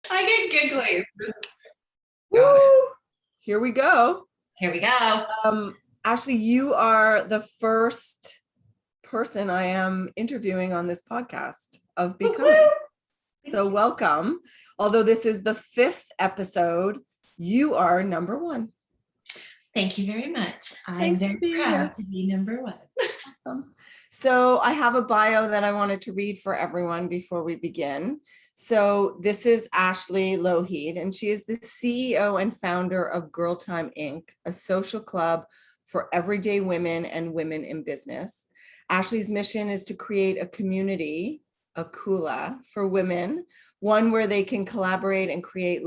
I get giggly. God. Woo! Here we go. Here we go. Ashley, you are the first person I am interviewing on this podcast of Becoming. So welcome. Although this is the 5th episode, you are number 1. Thank you very much. I'm Thanks very for being proud here. to be number 1. Awesome. So I have a bio that I wanted to read for everyone before we begin. So this is Ashley Lougheed, and she is the CEO and founder of Girl Time Inc., a social club for everyday women and women in business. Ashley's mission is to create a community, a Kula, for women, one where they can collaborate and create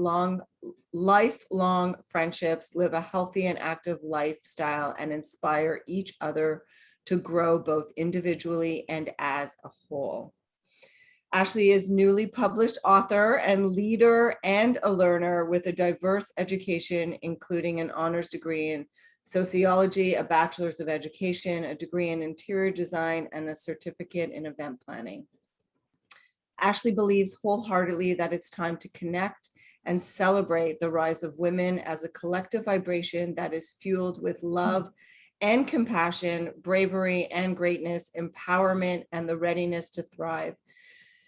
lifelong friendships, live a healthy and active lifestyle, and inspire each other to grow both individually and as a whole. Ashley is newly published author and leader and a learner with a diverse education, including an honors degree in sociology, a bachelor's of education, a degree in interior design, and a certificate in event planning. Ashley believes wholeheartedly that it's time to connect and celebrate the rise of women as a collective vibration that is fueled with love and compassion, bravery and greatness, empowerment, and the readiness to thrive.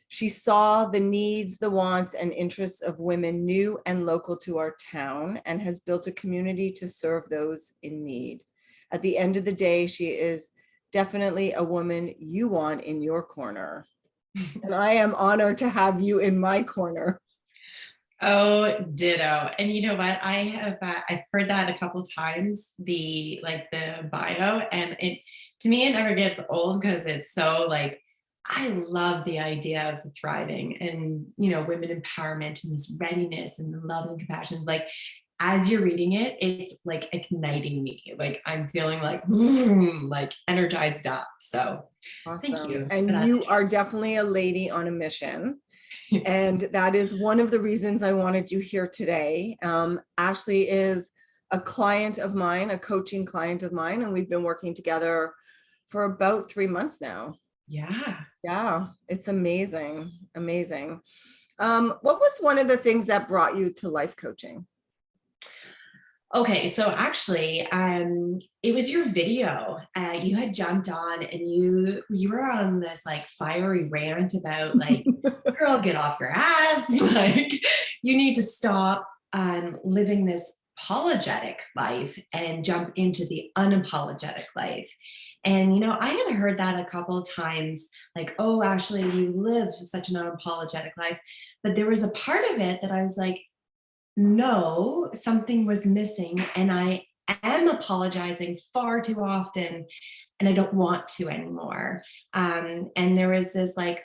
She saw the needs, the wants, and interests of women new and local to our town and has built a community to serve those in need. At the end of the day, she is definitely a woman you want in your corner. And I am honored to have you in my corner. Oh, ditto. And you know what? I've heard that a couple times, the bio, and to me it never gets old because it's so like I love the idea of the thriving and women empowerment and this readiness and the love and compassion. Like as you're reading it, it's like igniting me. Like I'm feeling like like energized up. So Awesome. thank you. And you are definitely a lady on a mission. And that is one of the reasons I wanted you here today. Ashley is a client of mine, a coaching client of mine, and we've been working together for about 3 months now. Yeah, it's amazing. Amazing. What was one of the things that brought you to life coaching? Okay, so actually, it was your video. You had jumped on, and you were on this like fiery rant about like, girl, get off your ass. Like, you need to stop living this apologetic life and jump into the unapologetic life. And I had heard that a couple of times, like, oh, Ashley, you live such an unapologetic life. But there was a part of it that I was like, no, something was missing, and I am apologizing far too often, and I don't want to anymore. And there was this like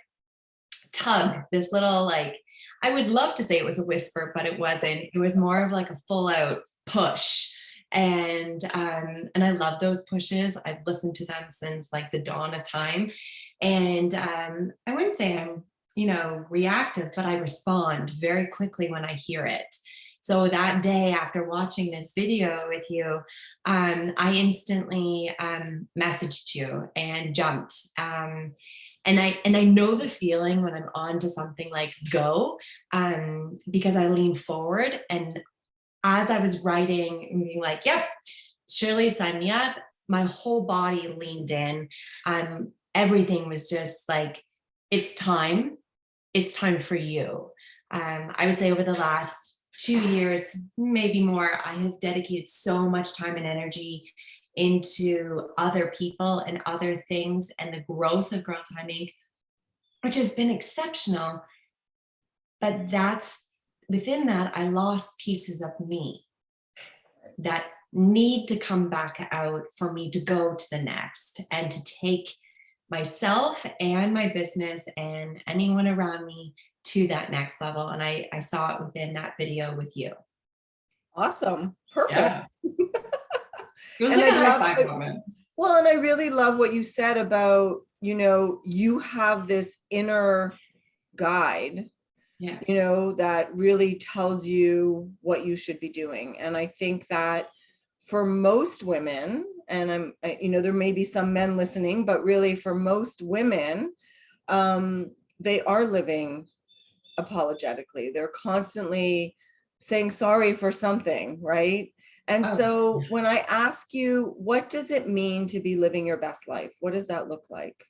tug, this little like, I would love to say it was a whisper, but it wasn't. It was more of like a full out push. And I love those pushes. I've listened to them since like the dawn of time. And I wouldn't say I'm reactive, but I respond very quickly when I hear it. So that day after watching this video with you, I instantly messaged you and jumped. And I know the feeling when I'm on to something like go, because I lean forward, and as I was writing and being like, yep, Shirley, sign me up, my whole body leaned in. Everything was just like, it's time for you. I would say over the last 2 years, maybe more, I have dedicated so much time and energy into other people and other things and the growth of Girl Time Inc., which has been exceptional. But within that, I lost pieces of me that need to come back out for me to go to the next and to take myself and my business and anyone around me to that next level. And I saw it within that video with you. Awesome. Perfect. Yeah. It was like a high five moment. Well, and I really love what you said about, you have this inner guide, that really tells you what you should be doing. And I think that for most women, and there may be some men listening, but really for most women, they are living unapologetically. They're constantly saying sorry for something, right? And Oh, so when I ask you, what does it mean to be living your best life? What does that look like?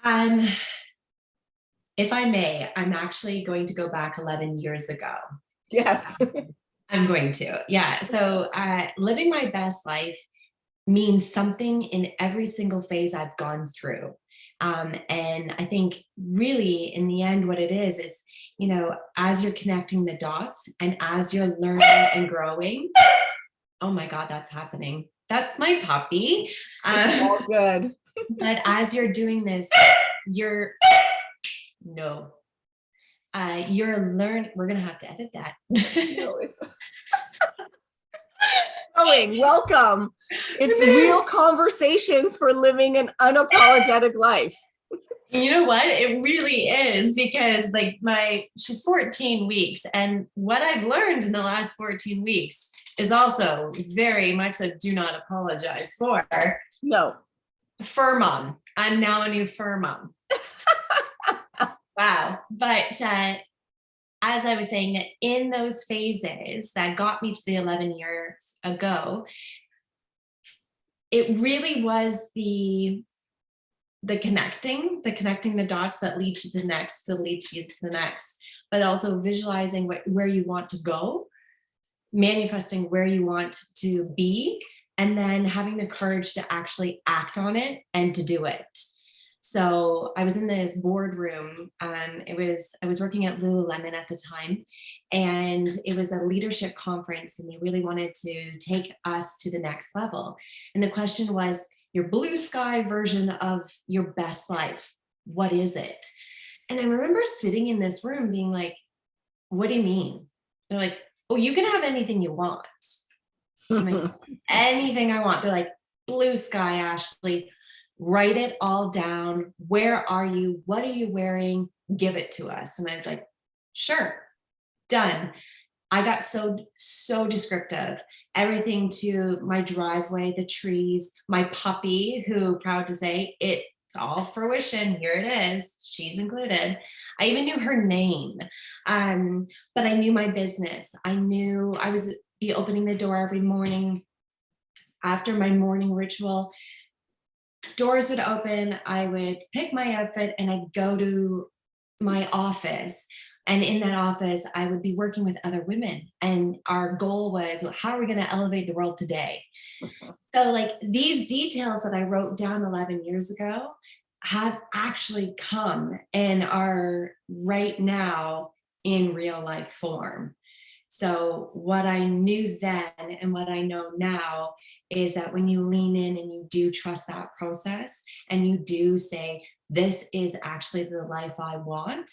um, if I may, I'm actually going to go back 11 years ago. Yes. I'm going to. Yeah. So, living my best life means something in every single phase I've gone through. And I think really in the end, what it is, as you're connecting the dots and as you're learning and growing, oh my God, that's happening. That's my puppy. It's all good. But as you're doing this, you're, no, you're learning. We're going to have to edit that. No, it's welcome. It's real conversations for living an unapologetic life. You know what? It really is, because she's 14 weeks. And what I've learned in the last 14 weeks is also very much a do not apologize for. No. Fur mom. I'm now a new fur mom. Wow. But as I was saying, that in those phases that got me to the 11 years ago, it really was the connecting the dots that lead to the next, to lead you to the next, but also visualizing where you want to go, manifesting where you want to be, and then having the courage to actually act on it and to do it. So I was in this boardroom. I was working at Lululemon at the time, and it was a leadership conference, and they really wanted to take us to the next level. And the question was, your blue sky version of your best life, what is it? And I remember sitting in this room being like, what do you mean? They're like, oh, you can have anything you want. I'm like, anything I want. They're like, blue sky, Ashley, write it all down. Where are you? What are you wearing? Give it to us. And I was like, sure, done. I got so descriptive. Everything to my driveway, the trees, my puppy, who, proud to say, it's all fruition. Here it is. She's included. I even knew her name. But I knew my business. I knew I was be opening the door every morning after my morning ritual. Doors would open. I would pick my outfit and I'd go to my office. And in that office, I would be working with other women. And our goal was, how are we going to elevate the world today? So like these details that I wrote down 11 years ago have actually come and are right now in real life form. So what I knew then and what I know now is that when you lean in and you do trust that process and you do say, this is actually the life I want,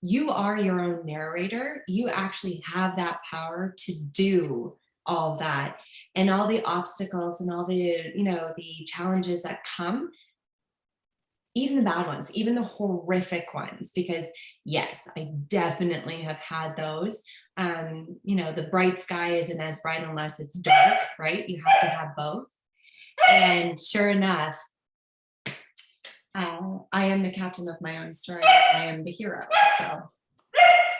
you are your own narrator. You actually have that power to do all that, and all the obstacles and all the, the challenges that come, even the bad ones, even the horrific ones, because yes, I definitely have had those. The bright sky isn't as bright unless it's dark, right? You have to have both. And sure enough, I am the captain of my own story. I am the hero. So,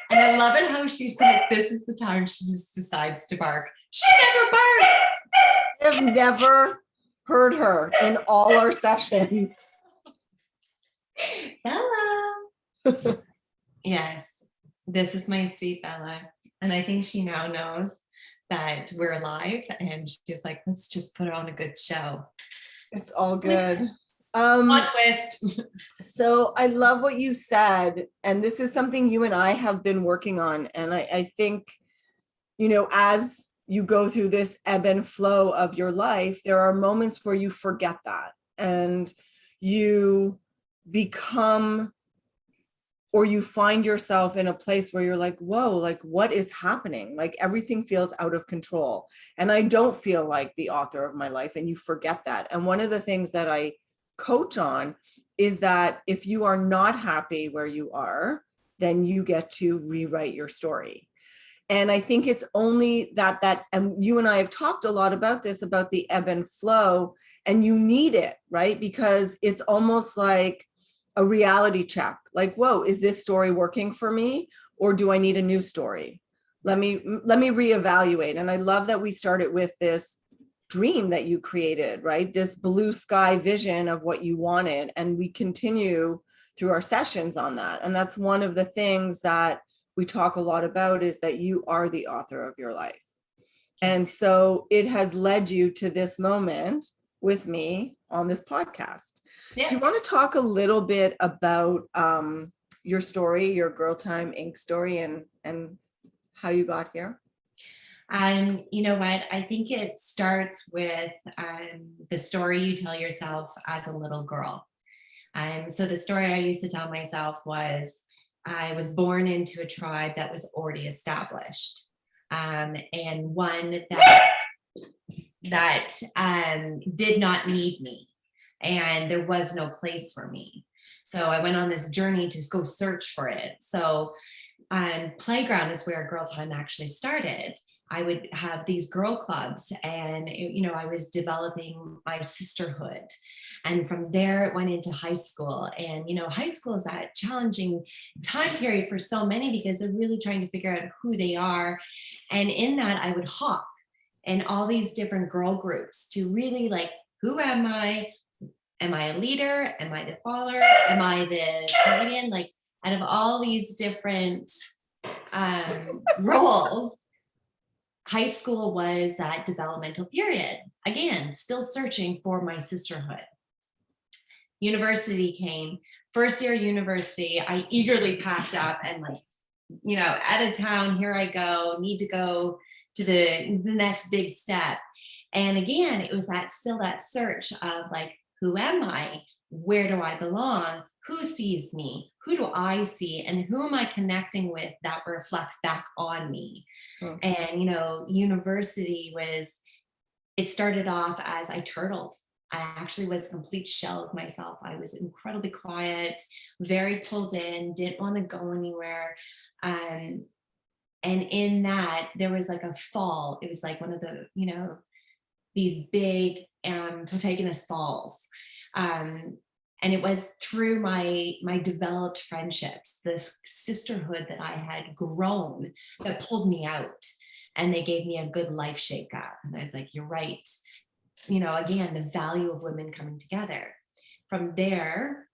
and I love it how she's like, this is the time she just decides to bark. She never barks. I've never heard her in all our sessions. Bella. Yes, this is my sweet Bella. And I think she now knows that we're live, and she's like, let's just put on a good show. It's all good. Plot twist. So I love what you said. And this is something you and I have been working on. And I think, as you go through this ebb and flow of your life, there are moments where you forget that and you become, or you find yourself in a place where you're like, whoa, like what is happening? Like everything feels out of control. And I don't feel like the author of my life. And you forget that. And one of the things that I coach on is that if you are not happy where you are, then you get to rewrite your story. And I think it's only that, and you and I have talked a lot about this, about the ebb and flow, and you need it, right? Because it's almost like a reality check. Like, whoa, is this story working for me? Or do I need a new story? Let me reevaluate. And I love that we started with this dream that you created, right? This blue sky vision of what you wanted. And we continue through our sessions on that. And that's one of the things that we talk a lot about, is that you are the author of your life. And so it has led you to this moment with me on this podcast. Yeah. Do you want to talk a little bit about your story, your Girl Time Inc. story, and how you got here? You know what? I think it starts with the story you tell yourself as a little girl. So the story I used to tell myself was, I was born into a tribe that was already established, and one that did not need me, and there was no place for me. So I went on this journey to go search for it. So playground is where Girl Time actually started. I would have these girl clubs, and I was developing my sisterhood. And from there, it went into high school. And high school is that challenging time period for so many, because they're really trying to figure out who they are. And in that, I would hop in all these different girl groups to really, like, who am I? Am I a leader? Am I the follower? Am I the comedian? Like, out of all these different roles, high school was that developmental period. Again, still searching for my sisterhood. University came. First year university, I eagerly packed up and, like, out of town, here I go, need to go to the next big step. And again, it was still that search of, like, who am I? Where do I belong? Who sees me? Who do I see? And who am I connecting with that reflects back on me? And, university it started off as I turtled. I actually was a complete shell of myself. I was incredibly quiet, very pulled in, didn't want to go anywhere. And in that, there was like a fall. It was like one of the, these big protagonist falls. And it was through my developed friendships, this sisterhood that I had grown, that pulled me out, and they gave me a good life shake up. And I was like, you're right. Again, the value of women coming together. From there,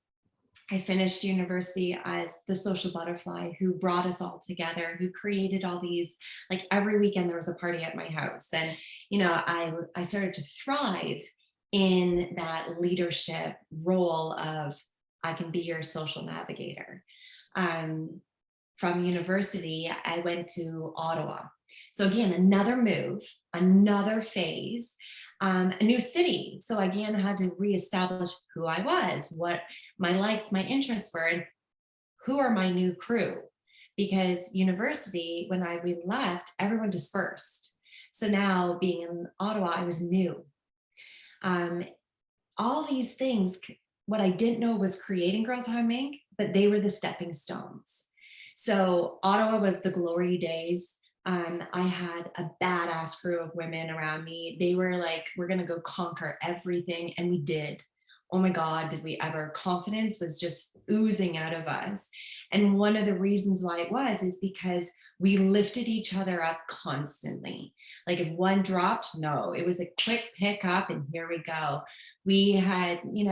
I finished university as the social butterfly who brought us all together, who created all these, like, every weekend there was a party at my house. And, I started to thrive in that leadership role of, I can be your social navigator. From university, I went to Ottawa. So again, another move, another phase, a new city. So again, I had to reestablish who I was, what my likes, my interests were, and who are my new crew. Because university, when we left, everyone dispersed. So now, being in Ottawa, I was new. All these things, what I didn't know was creating Girl Time Inc., but they were the stepping stones. So Ottawa was the glory days. I had a badass crew of women around me. They were like, we're going to go conquer everything. And we did. Oh my God, did we ever? Confidence was just oozing out of us. And one of the reasons why it was is because we lifted each other up constantly. Like, if one dropped, no, it was a quick pick up and here we go. We had, we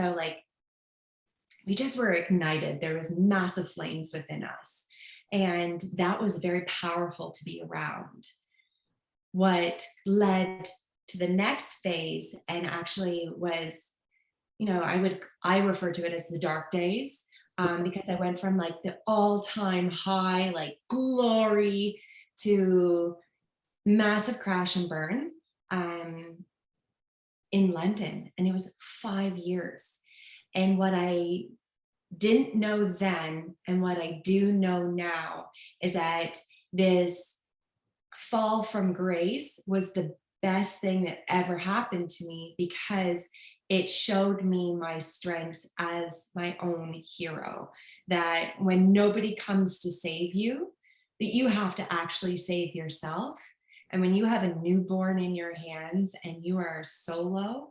just were ignited. There was massive flames within us. And that was very powerful to be around. What led to the next phase, and actually was, I refer to it as the dark days, because I went from, like, the all-time high, like, glory, to massive crash and burn in London. And it was 5 years. And what I didn't know then, and what I do know now, is that this fall from grace was the best thing that ever happened to me, because it showed me my strengths as my own hero. That when nobody comes to save you, that you have to actually save yourself. And when you have a newborn in your hands and you are solo,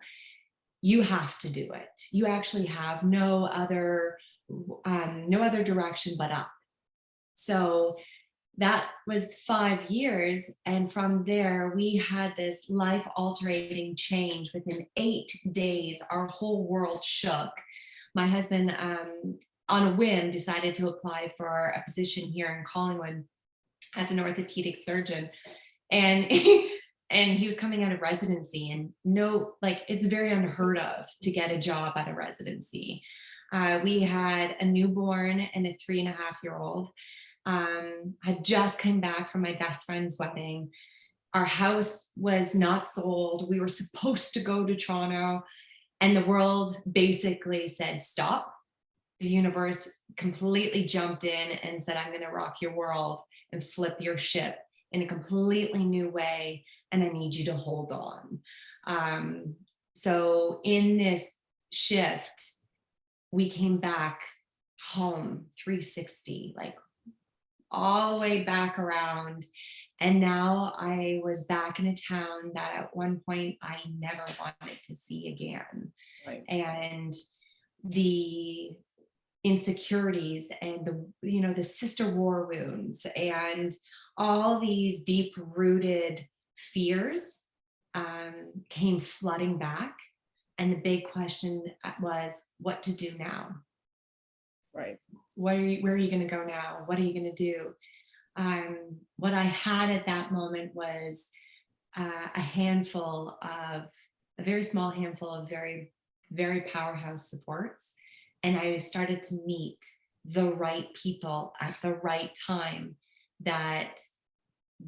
you have to do it. You actually have no other no other direction but up. So that was 5 years. And from there, we had this life altering change. Within 8 days, our whole world shook. My husband, on a whim, decided to apply for a position here in Collingwood as an orthopedic surgeon. And and he was coming out of residency, and no, like, it's very unheard of to get a job at a residency. We had a newborn and a 3.5 year old. Had just come back from my best friend's wedding. Our house was not sold. We were supposed to go to Toronto, and the world basically said, stop. The universe completely jumped in and said, I'm going to rock your world and flip your ship in a completely new way. And I need you to hold on. So in this shift, we came back home 360, like all the way back around. And now I was back in a town that at one point I never wanted to see again. Right. And the insecurities and the sister war wounds and all these deep rooted fears came flooding back. And the big question was what to do now. Right. Where are you going to go now? What are you going to do? What I had at that moment was a very small handful of very, very powerhouse supports. And I started to meet the right people at the right time that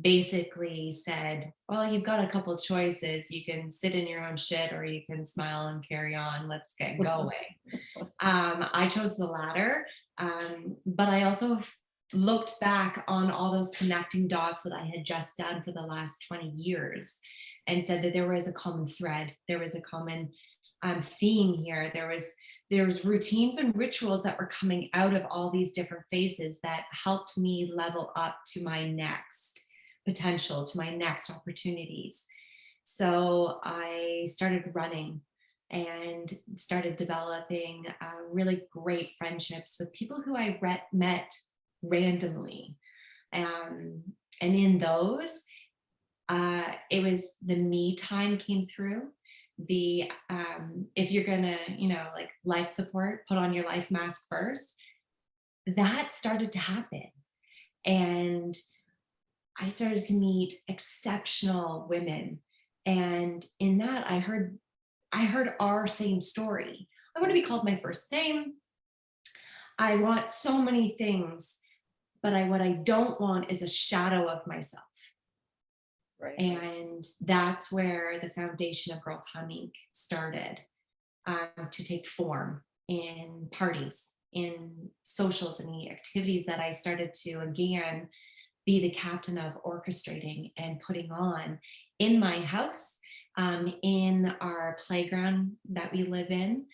basically said, well, you've got a couple choices. You can sit in your own shit or you can smile and carry on. Let's get going. I chose the latter. But I also looked back on all those connecting dots that I had just done for the last 20 years and said that there was a common thread. There was a common theme here. There was routines and rituals that were coming out of all these different phases that helped me level up to my next potential, to my next opportunities. So I started running and started developing really great friendships with people who I met randomly. And in those, it was the me time came through. The if you're gonna, like life support, put on your life mask first. That started to happen. And I started to meet exceptional women. And in that, I heard our same story. I want to be called my first name. I want so many things, but what I don't want is a shadow of myself. Right. And that's where the foundation of Girl Time Inc. started to take form in parties, in socials, and the activities that I started to, again, be the captain of orchestrating and putting on in my house, in our playground that we live in.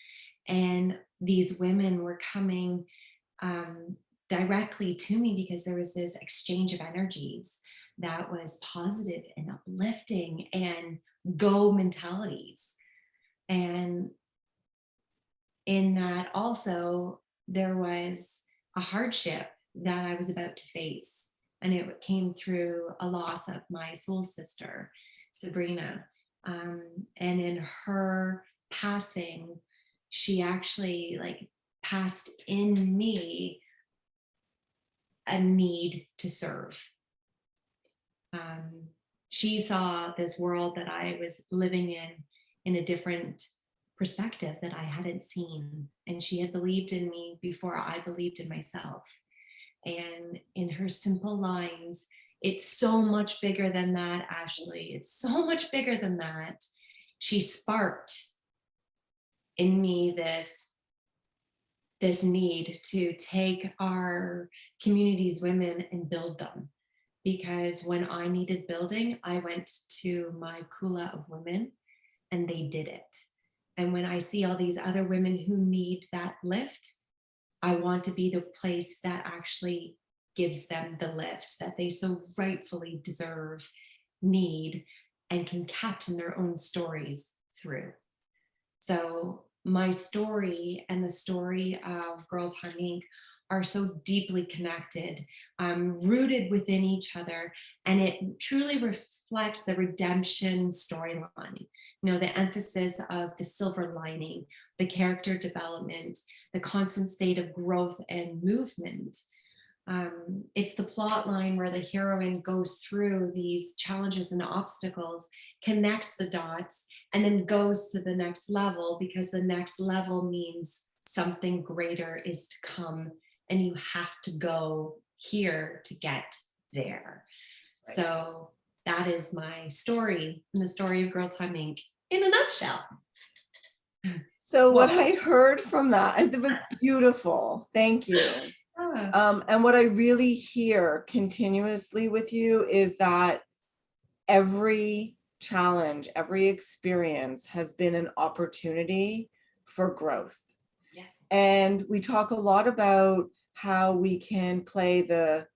And these women were coming directly to me because there was this exchange of energies that was positive and uplifting and go mentalities. And in that also, there was a hardship that I was about to face. And it came through a loss of my soul sister, Sabrina. And in her passing, she actually passed in me a need to serve. She saw this world that I was living in a different perspective that I hadn't seen. And she had believed in me before I believed in myself. And in her simple lines, it's so much bigger than that, Ashley. It's so much bigger than that. She sparked in me this need to take our community's women and build them. Because when I needed building, I went to my Kula of women and they did it. And when I see all these other women who need that lift, I want to be the place that actually gives them the lift that they so rightfully deserve, need, and can captain their own stories through. So my story and the story of Girl Time Inc. are so deeply connected, rooted within each other, and it truly reflects the redemption storyline. You know, the emphasis of the silver lining, the character development, the constant state of growth and movement. It's the plot line where the heroine goes through these challenges and obstacles, connects the dots, and then goes to the next level, because the next level means something greater is to come, and you have to go here to get there. Right. So that is my story, and the story of Girl Time Inc. in a nutshell. So what I heard from that, it was beautiful. Thank you. And what I really hear continuously with you is that every challenge, every experience has been an opportunity for growth. Yes. And we talk a lot about how we can play the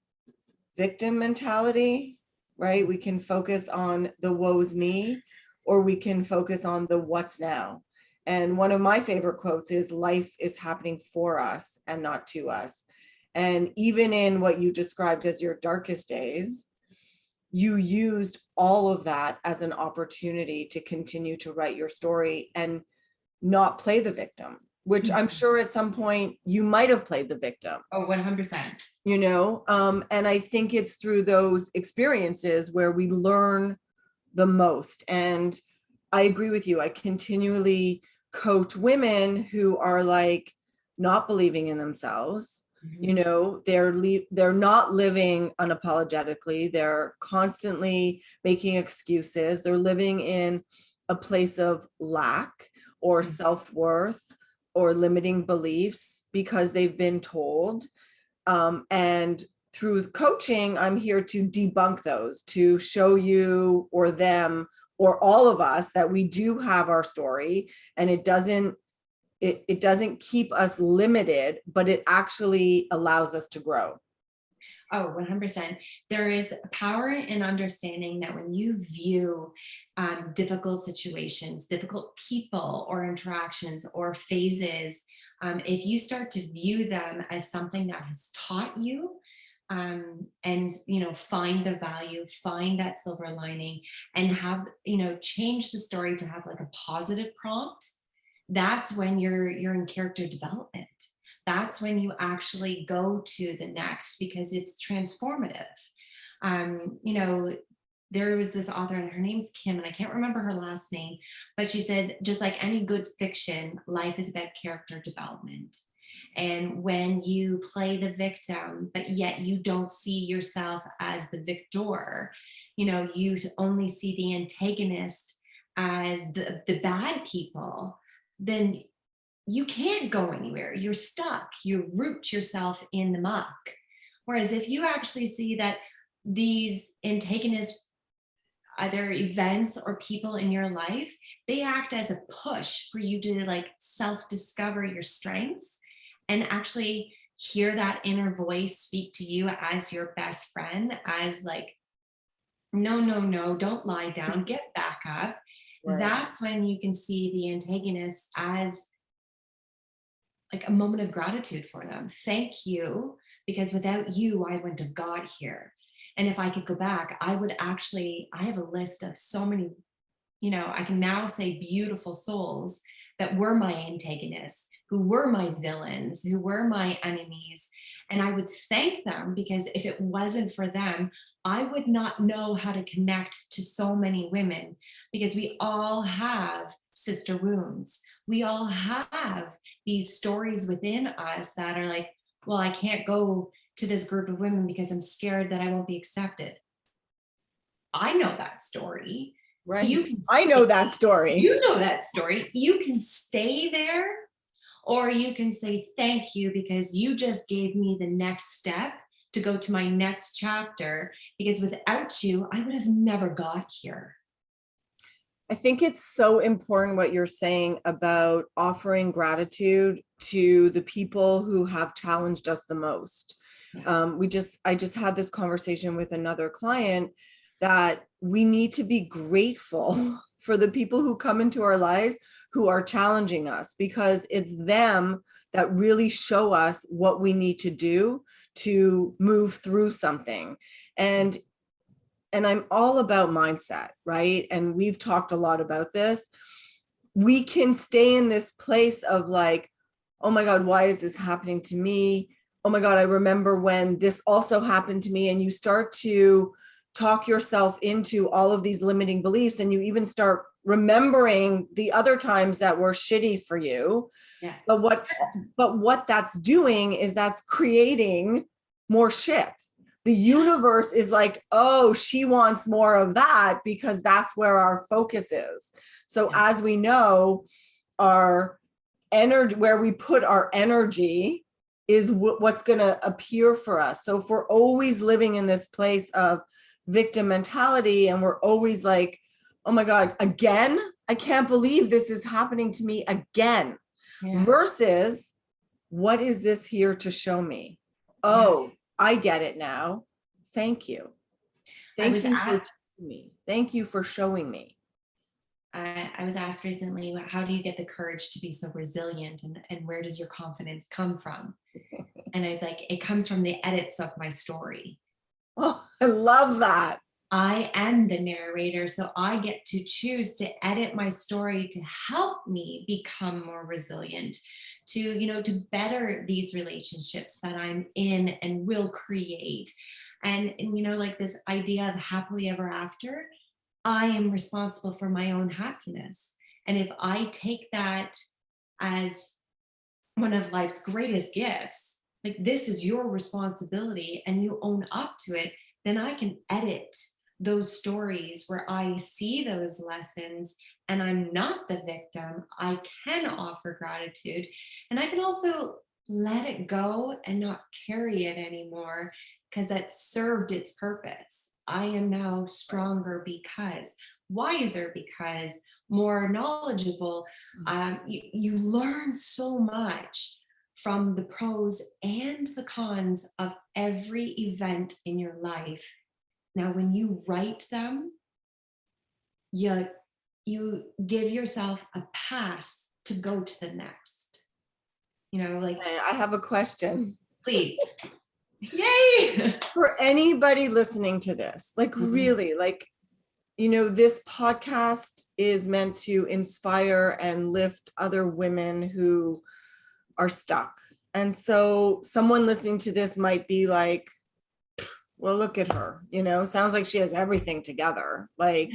victim mentality, right? We can focus on the woe's me, or we can focus on the what's now. And one of my favorite quotes is, life is happening for us and not to us. And even in what you described as your darkest days, you used all of that as an opportunity to continue to write your story and not play the victim, which I'm sure at some point you might have played the victim. Oh, 100%. You know, and I think it's through those experiences where we learn the most. And I agree with you. I continually coach women who are like not believing in themselves. You know, they're not living unapologetically. They're constantly making excuses. They're living in a place of lack or self-worth or limiting beliefs because they've been told. And through coaching, I'm here to debunk those, to show you or them or all of us that we do have our story, and it doesn't keep us limited, but it actually allows us to grow. Oh, 100%. There is power in understanding that when you view difficult situations, difficult people or interactions or phases, if you start to view them as something that has taught you, and find the value, find that silver lining, and have change the story to have like a positive prompt, that's when you're in character development. That's when you actually go to the next, because it's transformative. There was this author, and her name's Kim, and I can't remember her last name, but she said, just like any good fiction, life is about character development. And when you play the victim, but yet you don't see yourself as the victor, you only see the antagonist as the bad people, then you can't go anywhere. You're stuck. You root yourself in the muck. Whereas if you actually see that these antagonists, either events or people in your life, they act as a push for you to like self-discover your strengths and actually hear that inner voice speak to you as your best friend, as like, no, don't lie down, get back up. Right. That's when you can see the antagonist as like a moment of gratitude for them. Thank you, because without you, I wouldn't have got here. And if I could go back, I have a list of so many, I can now say beautiful souls that were my antagonists, who were my villains, who were my enemies. And I would thank them, because if it wasn't for them, I would not know how to connect to so many women, because we all have sister wounds. We all have these stories within us that are like, well, I can't go to this group of women because I'm scared that I won't be accepted. I know that story. Right. I know that story. You know that story. You can stay there, or you can say thank you, because you just gave me the next step to go to my next chapter, because without you, I would have never got here. I think it's so important what you're saying about offering gratitude to the people who have challenged us the most. Yeah. I just had this conversation with another client that we need to be grateful for the people who come into our lives who are challenging us, because it's them that really show us what we need to do to move through something. And I'm all about mindset, right? And we've talked a lot about this. We can stay in this place of like, oh my God, why is this happening to me? Oh my God, I remember when this also happened to me. And you start to talk yourself into all of these limiting beliefs, and you even start remembering the other times that were shitty for you. Yes. But what that's doing is that's creating more shit. The universe is like, oh, she wants more of that, because that's where our focus is. So Yeah. as we know, our energy, where we put our energy is what's going to appear for us. So if we're always living in this place of victim mentality, and we're always like, oh my God, again, I can't believe this is happening to me again. Yeah. Versus, what is this here to show me? Oh, Yeah. I get it now. Thank you. Thank you for at, teaching me. Thank you for showing me. I was asked recently, how do you get the courage to be so resilient, and where does your confidence come from? And I was like, it comes from the edits of my story. Oh, I love that. I am the narrator, so I get to choose to edit my story to help me become more resilient, to better these relationships that I'm in and will create. And like this idea of happily ever after, I am responsible for my own happiness. And if I take that as one of life's greatest gifts, like this is your responsibility and you own up to it, then I can edit those stories where I see those lessons and I'm not the victim. I can offer gratitude, and I can also let it go and not carry it anymore, because that served its purpose. I am now stronger because, wiser because, more knowledgeable. You learn so much from the pros and the cons of every event in your life. Now, when you write them, you give yourself a pass to go to the next. Like, I have a question. please. Yay! For anybody listening to this, like really, like, this podcast is meant to inspire and lift other women who are stuck. And so someone listening to this might be like, well, look at her, sounds like she has everything together. Like,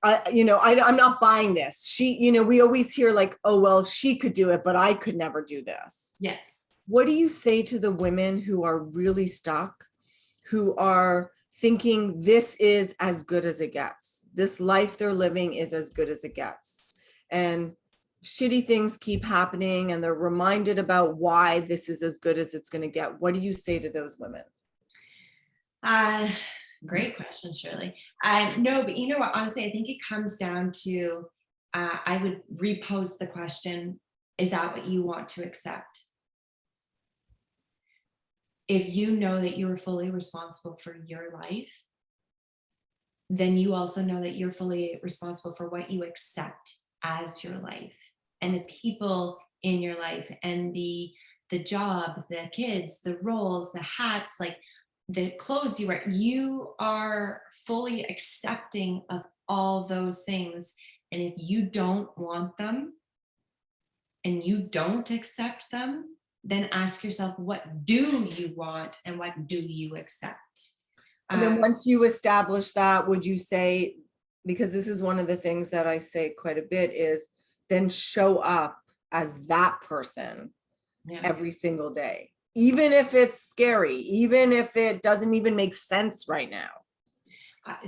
I'm not buying this. We always hear like, oh, well, she could do it, but I could never do this. Yes. What do you say to the women who are really stuck, who are thinking this is as good as it gets? This life they're living is as good as it gets. And shitty things keep happening, and they're reminded about why this is as good as it's going to get. What do you say to those women? Great question, Shirley. No, but you know what? Honestly, I think it comes down to, I would repose the question, is that what you want to accept? If you know that you are fully responsible for your life, then you also know that you're fully responsible for what you accept as your life, and the people in your life, and the job, the kids, the roles, the hats, like the clothes you wear. You are fully accepting of all those things. And if you don't want them and you don't accept them, then ask yourself, what do you want and what do you accept? And then once you establish that, would you say, because this is one of the things that I say quite a bit, is then show up as that person every single day, even if it's scary, even if it doesn't even make sense right now.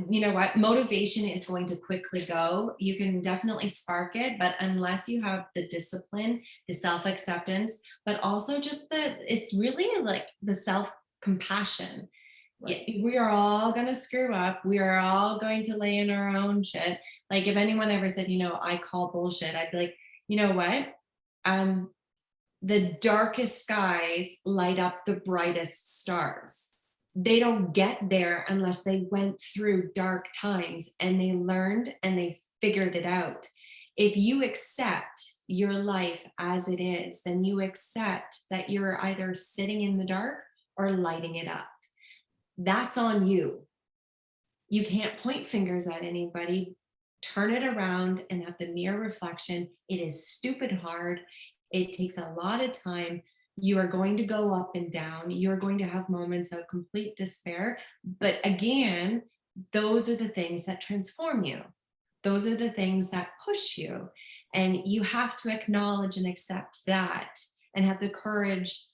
You know what? Motivation is going to quickly go. You can definitely spark it, but unless you have the discipline, the self-acceptance, but also just it's really like the self-compassion. Right. We are all going to screw up. We are all going to lay in our own shit. Like if anyone ever said, I call bullshit, I'd be like, you know what? The darkest skies light up the brightest stars. They don't get there unless they went through dark times and they learned and they figured it out. If you accept your life as it is, then you accept that you're either sitting in the dark or lighting it up. That's on you. You can't point fingers at anybody. Turn it around and have the mirror reflection. It is stupid hard. It takes a lot of time. You are going to go up and down. You're going to have moments of complete despair. But again, those are the things that transform you. Those are the things that push you. And you have to acknowledge and accept that and have the courage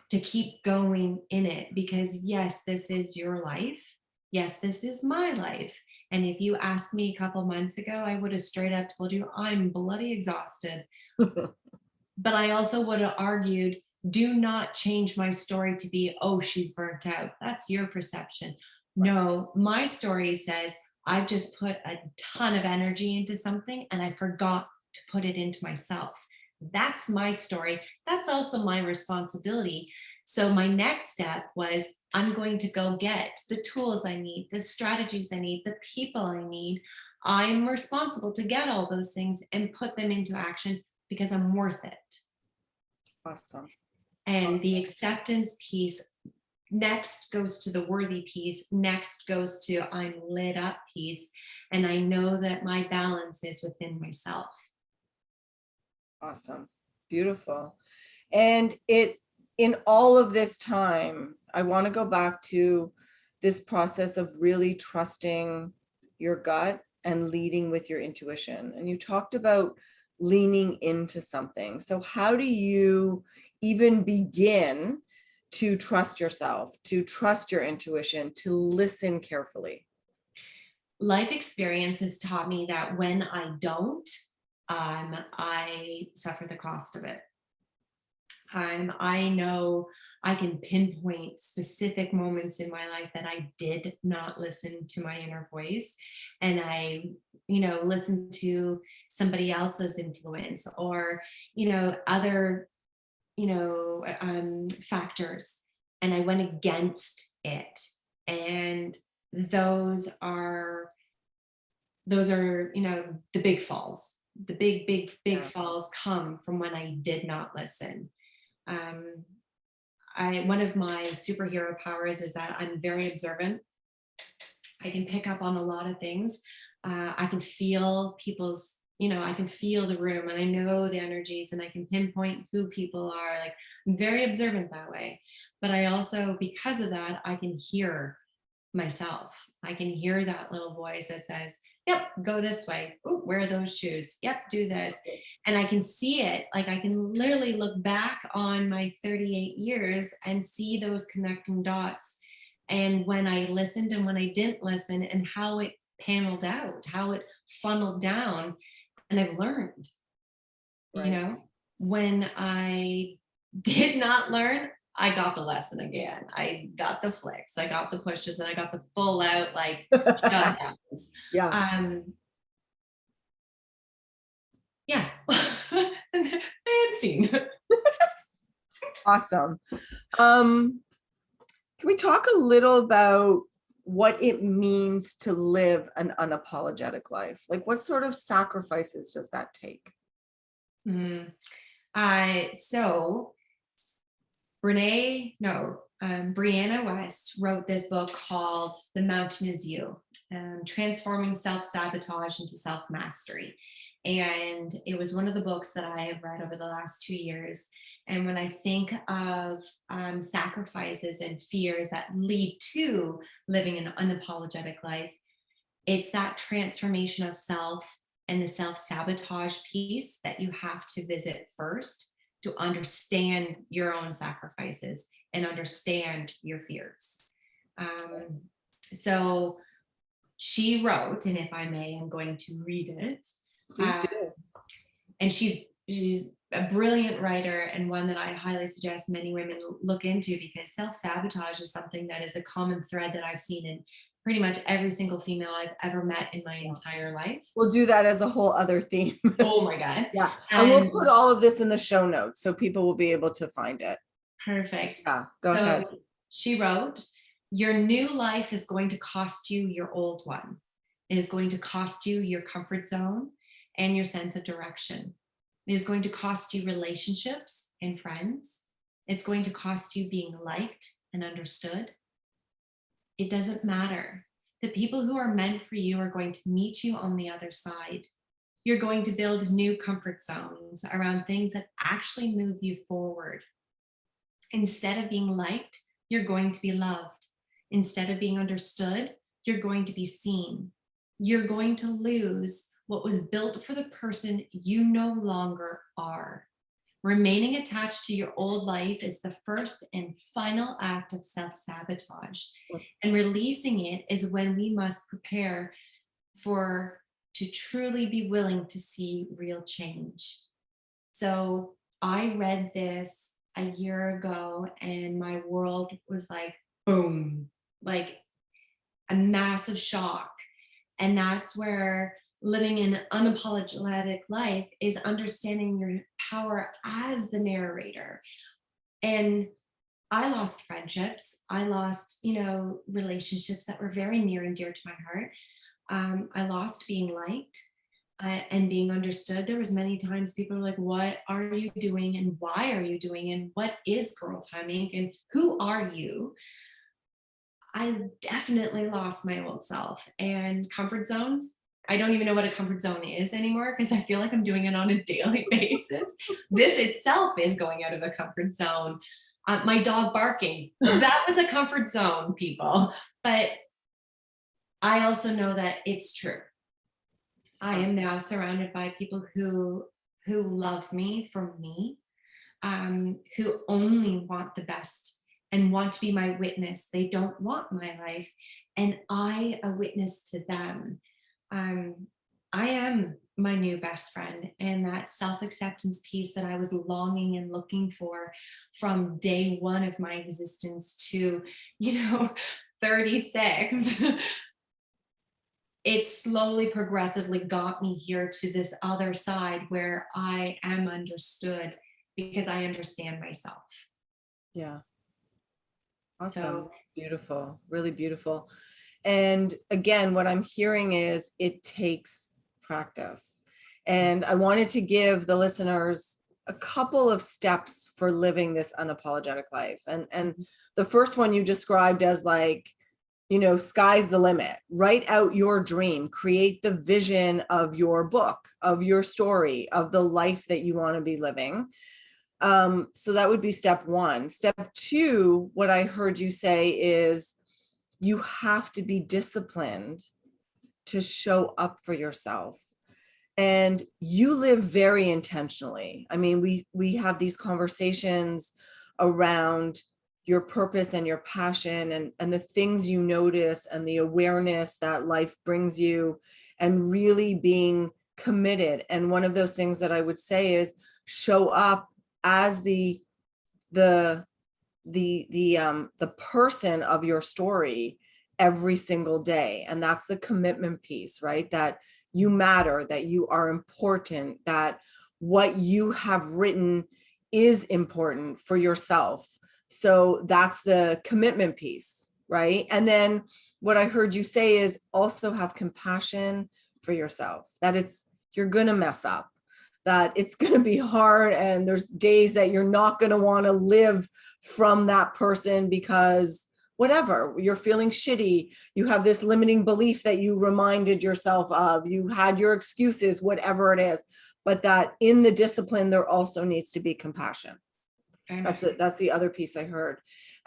to keep going in it, because yes, this is your life. Yes, this is my life. And if you asked me a couple months ago, I would have straight up told you I'm bloody exhausted. But I also would have argued, do not change my story to be, oh, she's burnt out. That's your perception. No, my story says I've just put a ton of energy into something and I forgot to put it into myself. That's my story. That's also my responsibility. So my next step was, I'm going to go get the tools I need, the strategies I need, the people I need. I'm responsible to get all those things and put them into action because I'm worth it. Awesome. And the acceptance piece next goes to the worthy piece, next goes to I'm lit up piece. And I know that my balance is within myself. Awesome. Beautiful. And in all of this time, I want to go back to this process of really trusting your gut and leading with your intuition. And you talked about leaning into something. So how do you even begin to trust yourself, to trust your intuition, to listen carefully? Life experience has taught me that when I don't, I suffer the cost of it. I know I can pinpoint specific moments in my life that I did not listen to my inner voice, and I, listened to somebody else's influence or, other, factors, and I went against it. And those are, the big falls. The big Yeah. falls come from when I did not listen. One of my superhero powers is that I'm very observant. I can pick up on a lot of things. I can feel people's, I can feel the room and I know the energies and I can pinpoint who people are. Like, I'm very observant that way. But I also, because of that, I can hear myself. I can hear that little voice that says, yep, go this way. Oh, wear those shoes. Yep, do this. And I can see it. Like, I can literally look back on my 38 years and see those connecting dots. And when I listened and when I didn't listen, and how it paneled out, how it funneled down. And I've learned, Right. when I did not learn, I got the lesson again. I got the flicks, I got the pushes, and I got the full out like shutdowns. Yeah. Yeah. And scene. Awesome. Can we talk a little about what it means to live an unapologetic life? Like, what sort of sacrifices does that take? So Brianna West wrote this book called The Mountain Is You, Transforming Self-Sabotage into Self-Mastery. And it was one of the books that I have read over the last 2 years. And when I think of sacrifices and fears that lead to living an unapologetic life, it's that transformation of self and the self-sabotage piece that you have to visit first to understand your own sacrifices and understand your fears. So she wrote, and if I may, I'm going to read it. Please do. And she's a brilliant writer, and one that I highly suggest many women look into, because self-sabotage is something that is a common thread that I've seen in pretty much every single female I've ever met in my entire life. We'll do that as a whole other theme. Oh my God. Yeah. And we'll put all of this in the show notes so people will be able to find it. Perfect. Yeah, go ahead. She wrote, your new life is going to cost you your old one. It is going to cost you your comfort zone and your sense of direction. It is going to cost you relationships and friends. It's going to cost you being liked and understood. It doesn't matter. The people who are meant for you are going to meet you on the other side. You're going to build new comfort zones around things that actually move you forward. Instead of being liked, you're going to be loved. Instead of being understood, you're going to be seen. You're going to lose what was built for the person you no longer are. Remaining attached to your old life is the first and final act of self-sabotage. And releasing it is when we must prepare to truly be willing to see real change. So I read this a year ago and my world was like, boom, like a massive shock. And that's where living an unapologetic life is understanding your power as the narrator. And I lost friendships. I lost, relationships that were very near and dear to my heart. I lost being liked and being understood. There was many times people were like, what are you doing and why are you doing and what is Girl Timing and who are you? I definitely lost my old self and comfort zones. I don't even know what a comfort zone is anymore because I feel like I'm doing it on a daily basis. This itself is going out of a comfort zone. My dog barking, that was a comfort zone, people. But I also know that it's true. I am now surrounded by people who love me for me, who only want the best and want to be my witness. They don't want my life, and I a witness to them. I am my new best friend, and that self-acceptance piece that I was longing and looking for from day one of my existence to, 36. It slowly, progressively got me here to this other side where I am understood because I understand myself. Yeah. Awesome. So That's beautiful. Really beautiful. And again, what I'm hearing is it takes practice. And I wanted to give the listeners a couple of steps for living this unapologetic life. And the first one you described as like, sky's the limit. Write out your dream, create the vision of your book, of your story, of the life that you want to be living. So that would be step one. Step two, what I heard you say is you have to be disciplined to show up for yourself. And you live very intentionally. I mean, we have these conversations around your purpose and your passion and the things you notice and the awareness that life brings you and really being committed. And one of those things that I would say is show up as the person of your story every single day. And that's the commitment piece, right? That you matter, that you are important, that what you have written is important for yourself. So that's the commitment piece, right? And then what I heard you say is also have compassion for yourself, that you're going to mess up, that it's going to be hard. And there's days that you're not going to want to live from that person because whatever, you're feeling shitty. You have this limiting belief that you reminded yourself of, you had your excuses, whatever it is, but that in the discipline, there also needs to be compassion. That's the other piece I heard.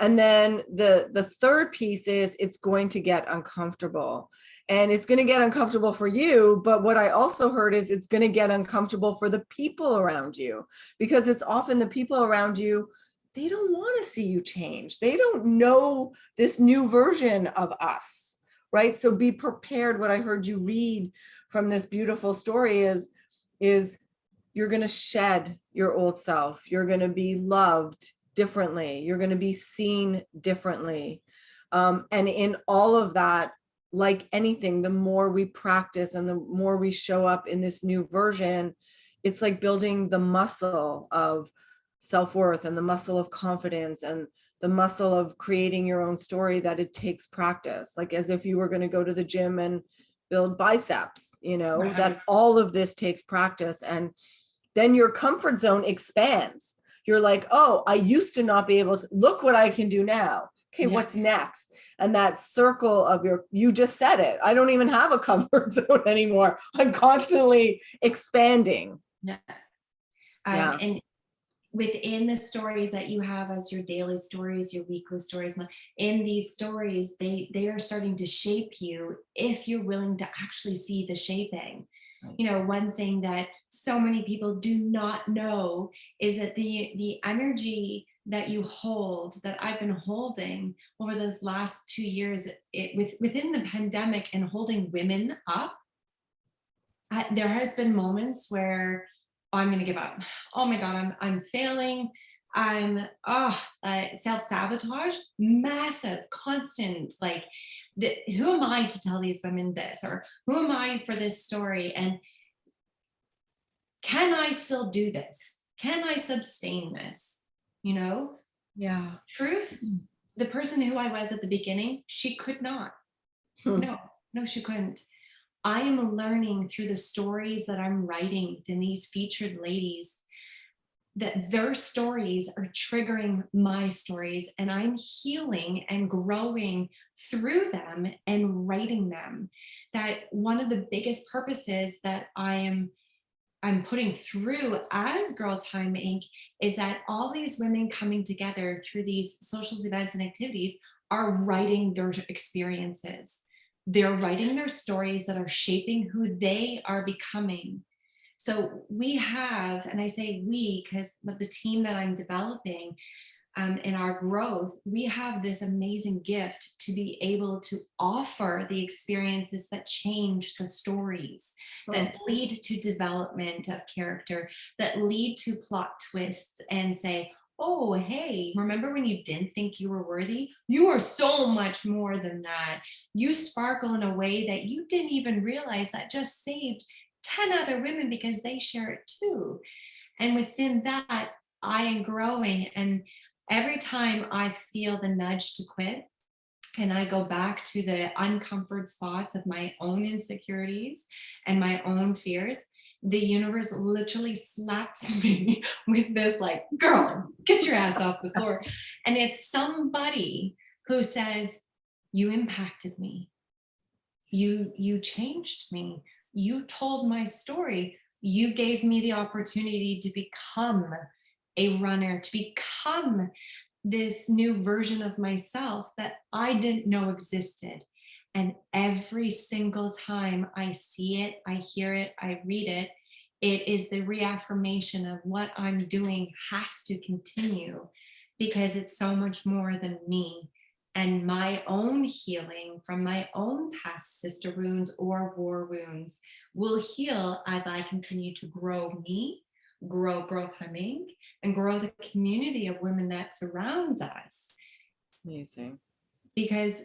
And then the third piece is it's going to get uncomfortable, and it's going to get uncomfortable for you. But what I also heard is it's going to get uncomfortable for the people around you, because it's often the people around you, they don't want to see you change. They don't know this new version of us, right? So be prepared. What I heard you read from this beautiful story is you're going to shed your old self. You're going to be loved differently. You're going to be seen differently. And in all of that, like anything, the more we practice and the more we show up in this new version, it's like building the muscle of self-worth and the muscle of confidence and the muscle of creating your own story, that it takes practice. Like as if you were going to go to the gym and build biceps, Right. that's all of this takes practice. And then your comfort zone expands. You're like, oh, I used to not be able to, look what I can do now. Okay, Yeah. what's next? And that circle of you just said it. I don't even have a comfort zone anymore. I'm constantly expanding. Yeah. Yeah. And within the stories that you have as your daily stories, your weekly stories, in these stories, they are starting to shape you if you're willing to actually see the shaping. One thing that so many people do not know is that the energy that you hold, that I've been holding over this last 2 years, within the pandemic and holding women up, there has been moments where, oh, I'm going to give up. Oh my God, I'm failing. I'm self-sabotage, massive, constant, like, who am I to tell these women this, or who am I for this story? And can I still do this? Can I sustain this? You know, Yeah. truth, the person who I was at the beginning, she could not. Hmm. No, no, she couldn't. I am learning through the stories that I'm writing within these featured ladies that their stories are triggering my stories, and I'm healing and growing through them and writing them. That one of the biggest purposes that I'm putting through as Girl Time Inc. is that all these women coming together through these socials, events, and activities are writing their experiences. They're writing their stories that are shaping who they are becoming. So we have, and I say we because the team that I'm developing, in our growth, we have this amazing gift to be able to offer the experiences that change the stories, Hmm. that lead to development of character, that lead to plot twists, and say, oh, hey, remember when you didn't think you were worthy? You are so much more than that. You sparkle in a way that you didn't even realize that just saved 10 other women because they share it too. And within that, I am growing. And every time I feel the nudge to quit, and I go back to the uncomfort spots of my own insecurities and my own fears, the universe literally slaps me with this, like, girl, get your ass off the floor. And it's somebody who says, you impacted me. You changed me. You told my story. You gave me the opportunity to become a runner, to become this new version of myself that I didn't know existed. And every single time I see it, I hear it, I read it, it is the reaffirmation of what I'm doing has to continue, because it's so much more than me and my own healing from my own past sister wounds or war wounds will heal as I continue to grow me, grow Girl Time Inc., and grow the community of women that surrounds us. Amazing. Because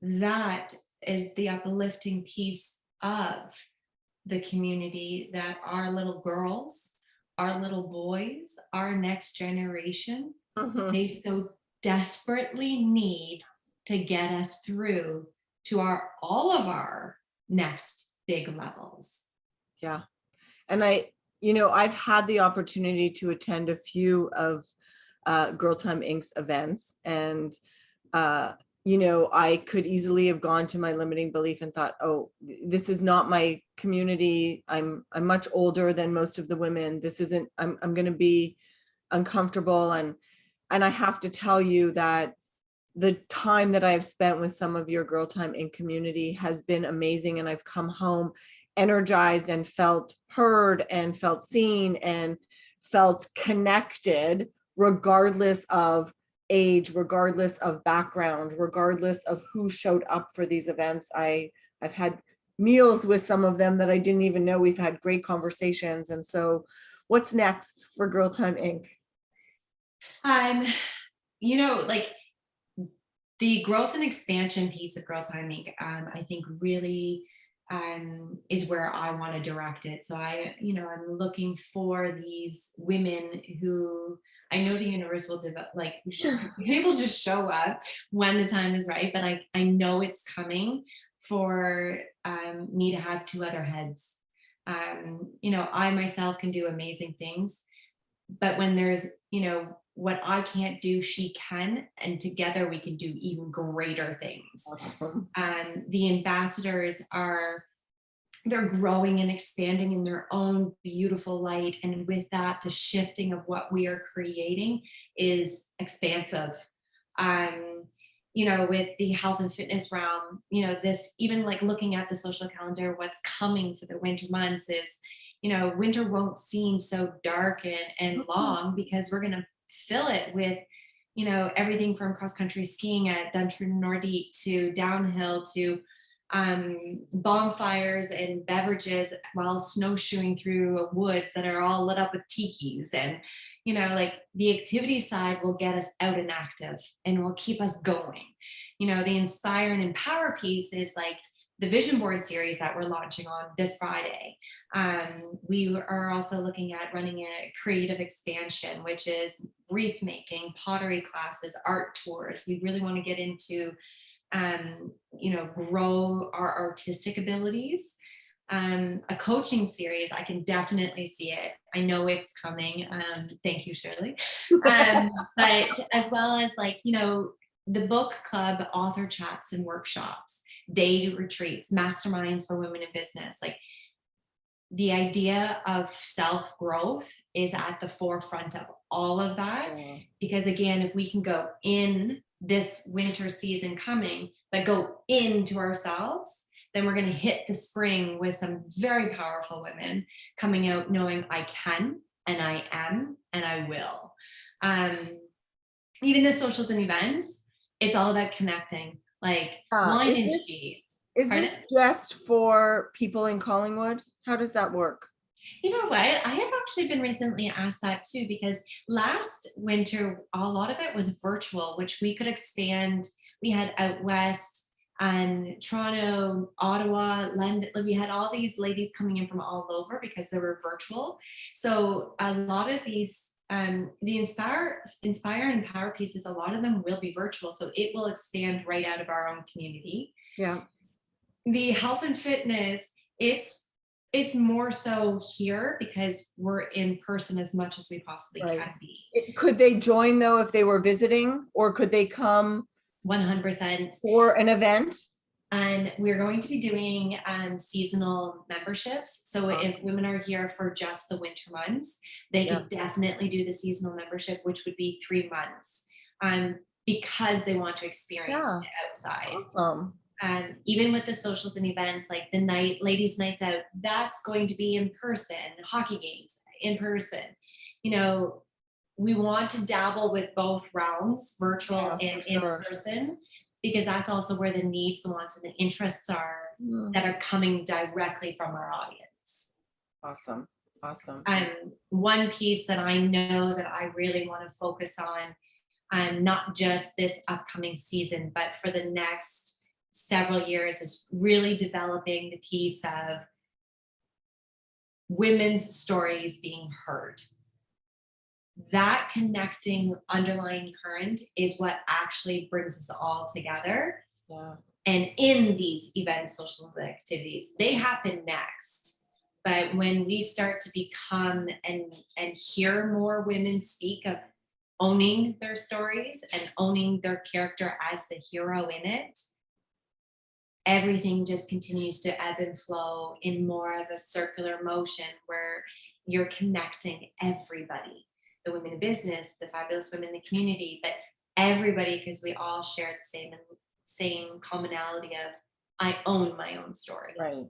that is the uplifting piece of the community, that our little girls, our little boys, our next generation, Mhm. they so desperately need to get us through to all of our next big levels. Yeah. And I've had the opportunity to attend a few of Girl Time Inc.'s events, and uh, I could easily have gone to my limiting belief and thought, oh, this is not my community. I'm much older than most of the women. This isn't. I'm going to be uncomfortable, and I have to tell you that the time that I've spent with some of your Girl Time Inc. community has been amazing, and I've come home energized and felt heard and felt seen and felt connected, regardless of age, regardless of background, regardless of who showed up for these events. I've had meals with some of them that I didn't even know. We've had great conversations. And so what's next for Girl Time Inc.? Um, like, the growth and expansion piece of Girl Time Inc., I think really is where I want to direct it. So I'm looking for these women who I know the universe will develop, like, people just show up when the time is right, but I know it's coming for me to have two other heads. I myself can do amazing things, but when there's, what I can't do, she can, and together we can do even greater things. Awesome. The ambassadors they're growing and expanding in their own beautiful light. And with that, the shifting of what we are creating is expansive. With the health and fitness realm, this, even like looking at the social calendar, what's coming for the winter months is, winter won't seem so dark and long, because we're going to fill it with, everything from cross country skiing at Dundrum Nordique to downhill to bonfires and beverages while snowshoeing through woods that are all lit up with tikis. And like the activity side will get us out and active and will keep us going. The inspire and empower piece is like the vision board series that we're launching on this Friday. We are also looking at running a creative expansion, which is wreath making, pottery classes, art tours. We really want to get into grow our artistic abilities. A coaching series, I can definitely see it. I know it's coming. Thank you, Shirley. But as well as the book club, author chats and workshops, day retreats, masterminds for women in business. Like the idea of self-growth is at the forefront of all of that. Yeah. Because again, if we can go in this winter season coming, but go into ourselves, then we're going to hit the spring with some very powerful women coming out knowing I can, and I am, and I will. Even the socials and events, it's all about connecting, like wine and cheese. Is this just for people in Collingwood? How does that work? You know what? I have actually been recently asked that too, because last winter, a lot of it was virtual, which we could expand. We had out west and Toronto, Ottawa, London. We had all these ladies coming in from all over because they were virtual. So a lot of these, the inspire and empower pieces, a lot of them will be virtual. So it will expand right out of our own community. Yeah. The health and fitness, it's more so here because we're in person as much as we possibly can be. Could they join though if they were visiting, or could they come 100% for an event? And we're going to be doing seasonal memberships. So if women are here for just the winter months, they could definitely do the seasonal membership, which would be 3 months, because they want to experience it outside. Awesome. Even with the socials and events, like the ladies' nights out, that's going to be in person. Hockey games in person. We want to dabble with both realms, virtual and in person, because that's also where the needs, the wants, and the interests are that are coming directly from our audience. Awesome. One piece that I know that I really want to focus on, not just this upcoming season, but for the next several years, is really developing the piece of women's stories being heard. That connecting underlying current is what actually brings us all together. Yeah. And in these events, social activities, they happen next. But when we start to become and hear more women speak of owning their stories and owning their character as the hero in it, everything just continues to ebb and flow in more of a circular motion where you're connecting everybody, the women in business, the fabulous women in the community, but everybody, because we all share the same commonality of I own my own story. Right.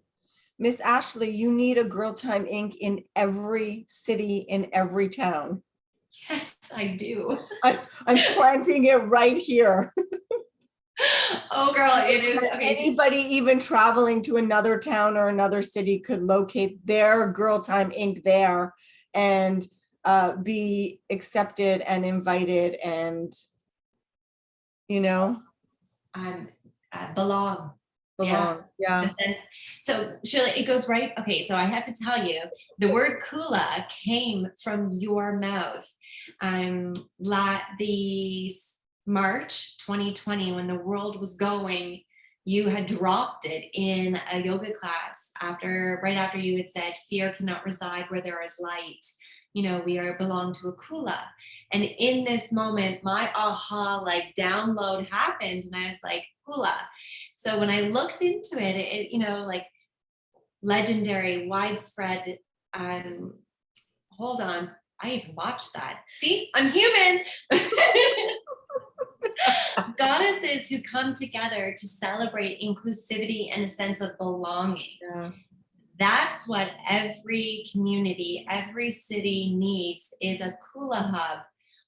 Miss Ashley, you need a Girl Time Inc. in every city, in every town. Yes, I do. I'm planting it right here. Oh girl, it is okay. Anybody even traveling to another town or another city could locate their Girl Time Inc. there and be accepted and invited and belong. Yeah. So Shirley, it goes right. Okay, so I have to tell you, the word Kula came from your mouth. The March 2020, when the world was going, you had dropped it in a yoga class right after you had said, fear cannot reside where there is light. We belong to a Kula. And in this moment, my aha like download happened, and I was like, Kula. So when I looked into it, like legendary, widespread, hold on, I even watched that. See, I'm human. Goddesses who come together to celebrate inclusivity and a sense of belonging. Yeah. That's what every community, every city needs, is a Kula hub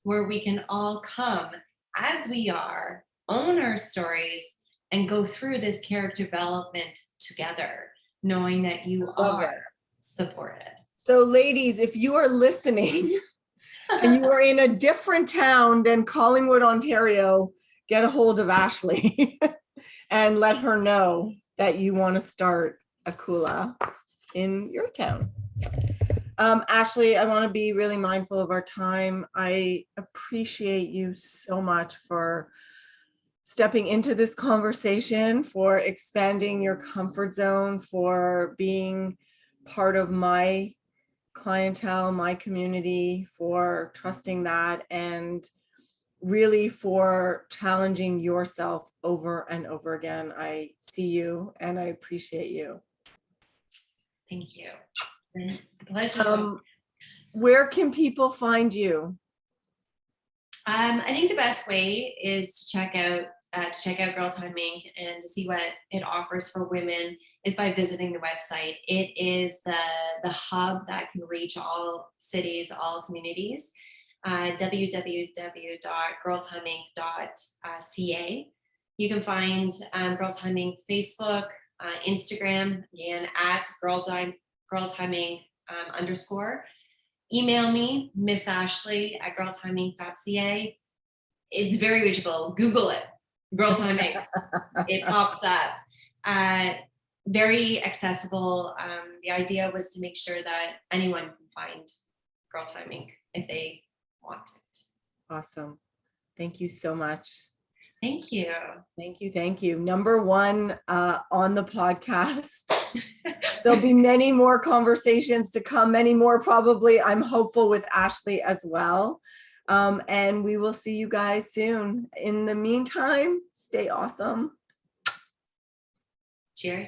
where we can all come as we are, own our stories, and go through this character development together, knowing that you are supported. So ladies, if you are listening and you are in a different town than Collingwood, Ontario, get a hold of Ashley and let her know that you want to start a Kula in your town. Ashley, I want to be really mindful of our time. I appreciate you so much for stepping into this conversation, for expanding your comfort zone, for being part of my clientele, my community, for trusting that, and really for challenging yourself over and over again. I see you and I appreciate you. Thank you. The pleasure. Where can people find you? I think the best way is to check out Girl Time Inc. and to see what it offers for women is by visiting the website. It is the hub that can reach all cities, all communities. www.girltimeinc.ca. You can find Girl Time Inc. Facebook, Instagram, again at Girl Time Inc. _. Email me, Miss Ashley at girltimeinc.ca. It's very reachable. Google it, Girl Time Inc. It pops up. Very accessible. The idea was to make sure that anyone can find Girl Time Inc. if they want it. Awesome. Thank you so much. Thank you. Thank you. Thank you. Number one on the podcast. There'll be many more conversations to come, many more probably, I'm hopeful, with Ashley as well. And we will see you guys soon. In the meantime, stay awesome. Cheers.